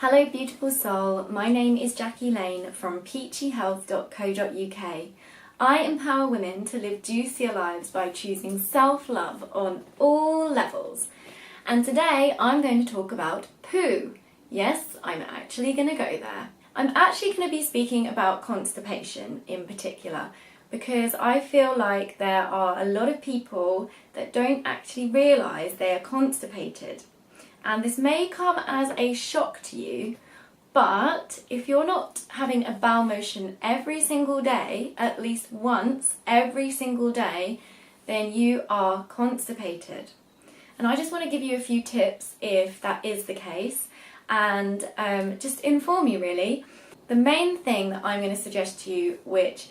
Hello beautiful soul, my name is Jackie Lane from peachyhealth.co.uk. I empower women to live juicier lives by choosing self-love on all levels. And today I'm going to talk about poo. Yes, I'm actually going to go there. I'm actually going to be speaking about constipation in particular because I feel like there are a lot of people that don't actually realise they are constipated. And this may come as a shock to you, but if you're not having a bowel motion every single day, at least once every single day, then you are constipated. And I just want to give you a few tips if that is the case and just inform you really. The main thing that I'm going to suggest to you, which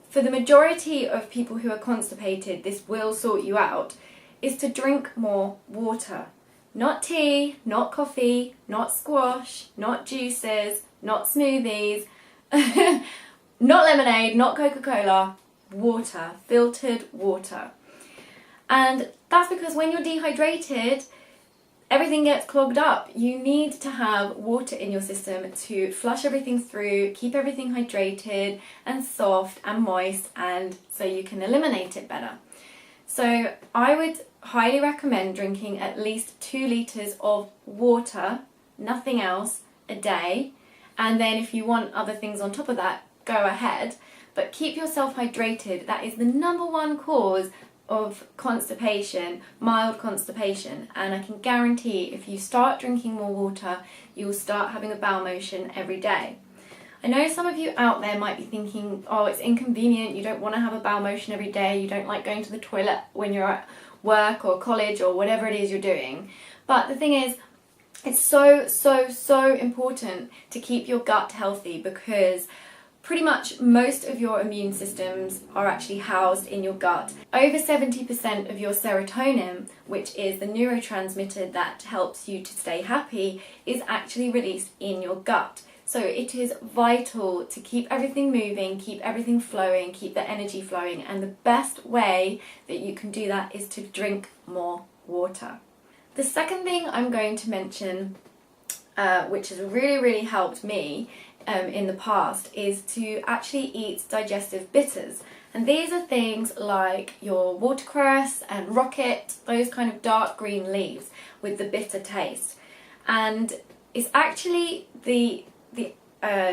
for the majority of people who are constipated, this will sort you out, is to drink more water. Not tea, not coffee, not squash, not juices, not smoothies, not lemonade, not Coca-Cola, water, filtered water. And that's because when you're dehydrated, everything gets clogged up. You need to have water in your system to flush everything through, keep everything hydrated and soft and moist, and so you can eliminate it better. So I would highly recommend drinking at least 2 litres of water, nothing else, a day. And then if you want other things on top of that, go ahead. But keep yourself hydrated. That is the #1 cause of constipation, mild constipation. And I can guarantee if you start drinking more water, you will start having a bowel motion every day. I know some of you out there might be thinking, oh, it's inconvenient, you don't want to have a bowel motion every day, you don't like going to the toilet when you're at work or college or whatever it is you're doing. But the thing is, it's so important to keep your gut healthy because pretty much most of your immune systems are actually housed in your gut. Over 70% of your serotonin, which is the neurotransmitter that helps you to stay happy, is actually released in your gut. So it is vital to keep everything moving, keep everything flowing, keep the energy flowing, and the best way that you can do that is to drink more water. The second thing I'm going to mention, which has really helped me in the past, is to actually eat digestive bitters. And these are things like your watercress and rocket, those kind of dark green leaves with the bitter taste. And it's actually the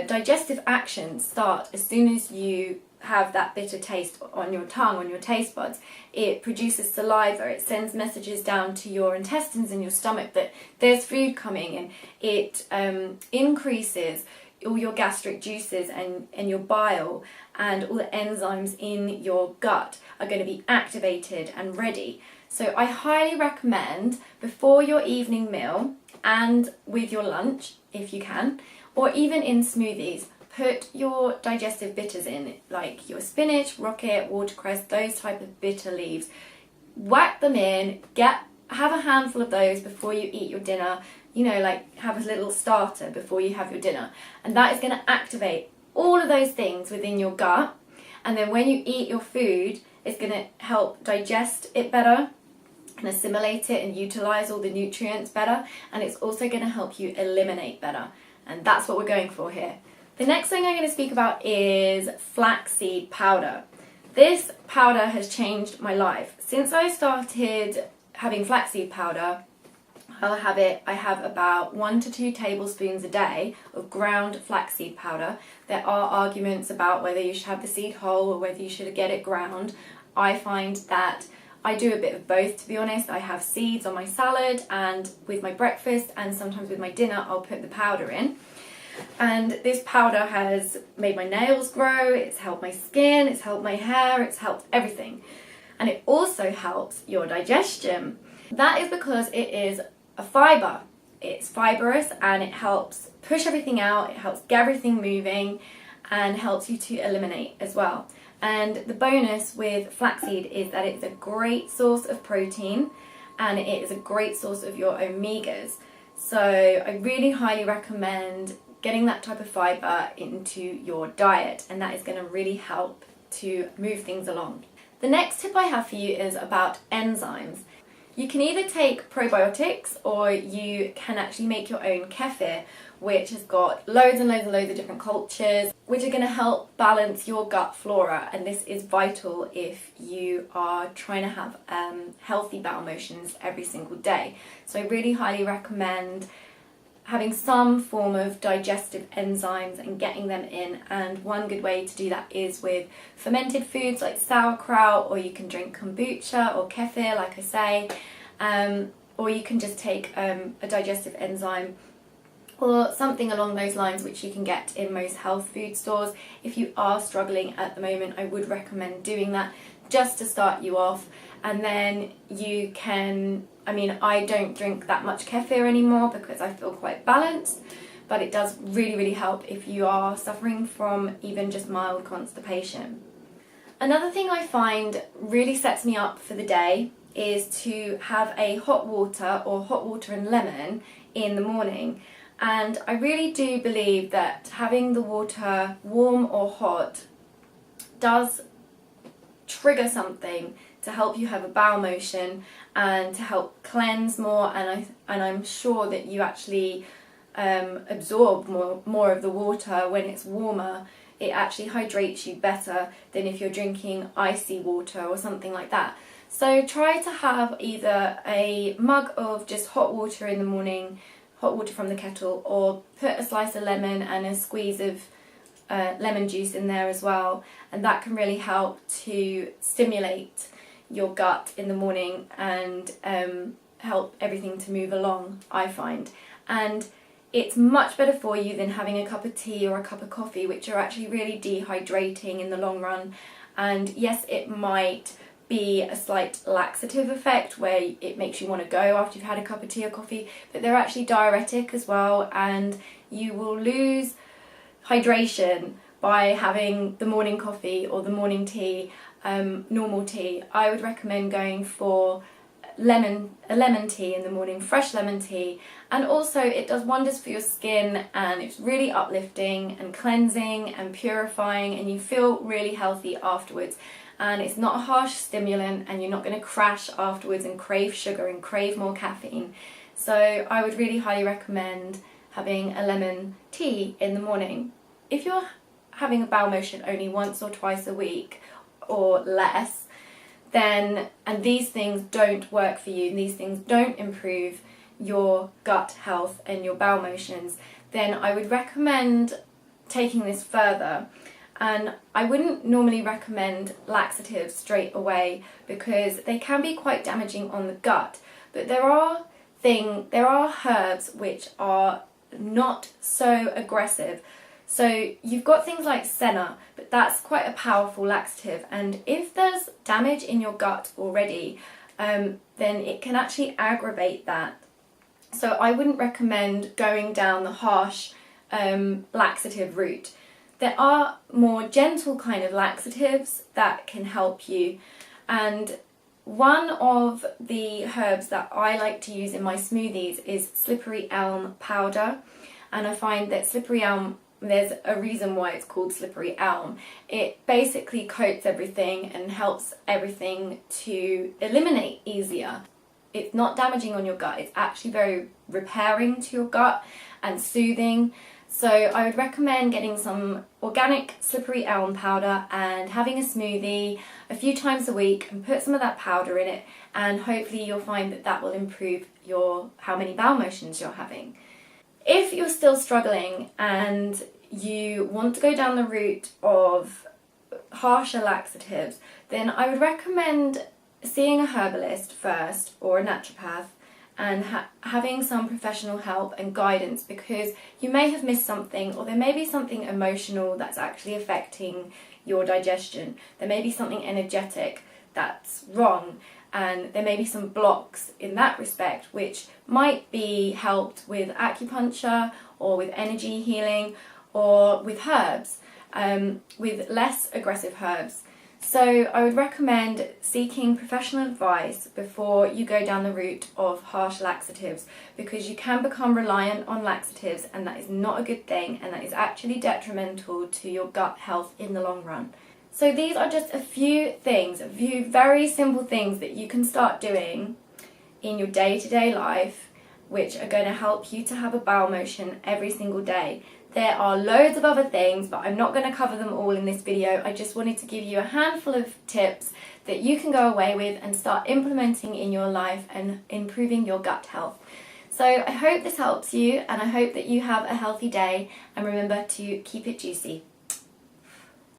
digestive actions start as soon as you have that bitter taste on your tongue, on your taste buds. It produces saliva, it sends messages down to your intestines and your stomach that there's food coming, and it increases all your gastric juices and your bile, and all the enzymes in your gut are going to be activated and ready. So I highly recommend before your evening meal and with your lunch, if you can, or even in smoothies, put your digestive bitters in, like your spinach, rocket, watercress, those type of bitter leaves. Whack them in, have a handful of those before you eat your dinner, you know, like have a little starter before you have your dinner. And that is going to activate all of those things within your gut. And then when you eat your food, it's going to help digest it better and assimilate it and utilize all the nutrients better. And it's also going to help you eliminate better. And that's what we're going for here. The next thing I'm going to speak about is flaxseed powder. This powder has changed my life. Since I started having flaxseed powder, I have about 1 to 2 tablespoons a day of ground flaxseed powder. There are arguments about whether you should have the seed whole or whether you should get it ground. I find that I do a bit of both, to be honest. I have seeds on my salad and with my breakfast, and sometimes with my dinner I'll put the powder in. And this powder has made my nails grow, it's helped my skin, it's helped my hair, it's helped everything. And it also helps your digestion. That is because it is a fibre. It's fibrous and it helps push everything out, it helps get everything moving and helps you to eliminate as well. And the bonus with flaxseed is that it's a great source of protein and it is a great source of your omegas. So I really highly recommend getting that type of fibre into your diet, and that is going to really help to move things along. The next tip I have for you is about enzymes. You can either take probiotics or you can actually make your own kefir, which has got loads and loads and loads of different cultures, which are going to help balance your gut flora. And this is vital if you are trying to have healthy bowel motions every single day. So I really highly recommend having some form of digestive enzymes and getting them in, and one good way to do that is with fermented foods like sauerkraut, or you can drink kombucha or kefir like I say, or you can just take a digestive enzyme or something along those lines, which you can get in most health food stores. If you are struggling at the moment, I would recommend doing that just to start you off, and then you can, I don't drink that much kefir anymore because I feel quite balanced, but it does really, really help if you are suffering from even just mild constipation. Another thing I find really sets me up for the day is to have a hot water or hot water and lemon in the morning. And I really do believe that having the water warm or hot does trigger something to help you have a bowel motion and to help cleanse more, and I'm sure that you actually absorb more of the water when it's warmer. It actually hydrates you better than if you're drinking icy water or something like that. So try to have either a mug of just hot water in the morning, hot water from the kettle, or put a slice of lemon and a squeeze of lemon juice in there as well, and that can really help to stimulate your gut in the morning and help everything to move along, I find. And it's much better for you than having a cup of tea or a cup of coffee, which are actually really dehydrating in the long run. And yes, it might be a slight laxative effect where it makes you want to go after you've had a cup of tea or coffee, but they're actually diuretic as well, and you will lose hydration by having the morning coffee or the morning tea, normal tea. I would recommend going for a lemon tea in the morning, fresh lemon tea, and also it does wonders for your skin, and it's really uplifting and cleansing and purifying, and you feel really healthy afterwards. And it's not a harsh stimulant, and you're not going to crash afterwards and crave sugar and crave more caffeine. So I would really highly recommend having a lemon tea in the morning. If you're having a bowel motion only once or twice a week or less, then, and these things don't work for you, and these things don't improve your gut health and your bowel motions, then I would recommend taking this further. And I wouldn't normally recommend laxatives straight away because they can be quite damaging on the gut, but there are herbs which are not so aggressive. So you've got things like senna, but that's quite a powerful laxative, and if there's damage in your gut already, then it can actually aggravate that. So I wouldn't recommend going down the harsh laxative route. There are more gentle kind of laxatives that can help you, and one of the herbs that I like to use in my smoothies is slippery elm powder, and I find that slippery elm, there's a reason why it's called slippery elm. It basically coats everything and helps everything to eliminate easier. It's not damaging on your gut, it's actually very repairing to your gut and soothing. So I would recommend getting some organic slippery elm powder and having a smoothie a few times a week and put some of that powder in it, and hopefully you'll find that that will improve how many bowel motions you're having. If you're still struggling and you want to go down the route of harsher laxatives, then I would recommend seeing a herbalist first or a naturopath and having some professional help and guidance, because you may have missed something, or there may be something emotional that's actually affecting your digestion. There may be something energetic that's wrong, and there may be some blocks in that respect which might be helped with acupuncture or with energy healing or with herbs, with less aggressive herbs. So I would recommend seeking professional advice before you go down the route of harsh laxatives, because you can become reliant on laxatives, and that is not a good thing, and that is actually detrimental to your gut health in the long run. So these are just a few things, a few very simple things that you can start doing in your day-to-day life which are going to help you to have a bowel motion every single day. There are loads of other things, but I'm not going to cover them all in this video. I just wanted to give you a handful of tips that you can go away with and start implementing in your life and improving your gut health. So I hope this helps you, and I hope that you have a healthy day, and remember to keep it juicy.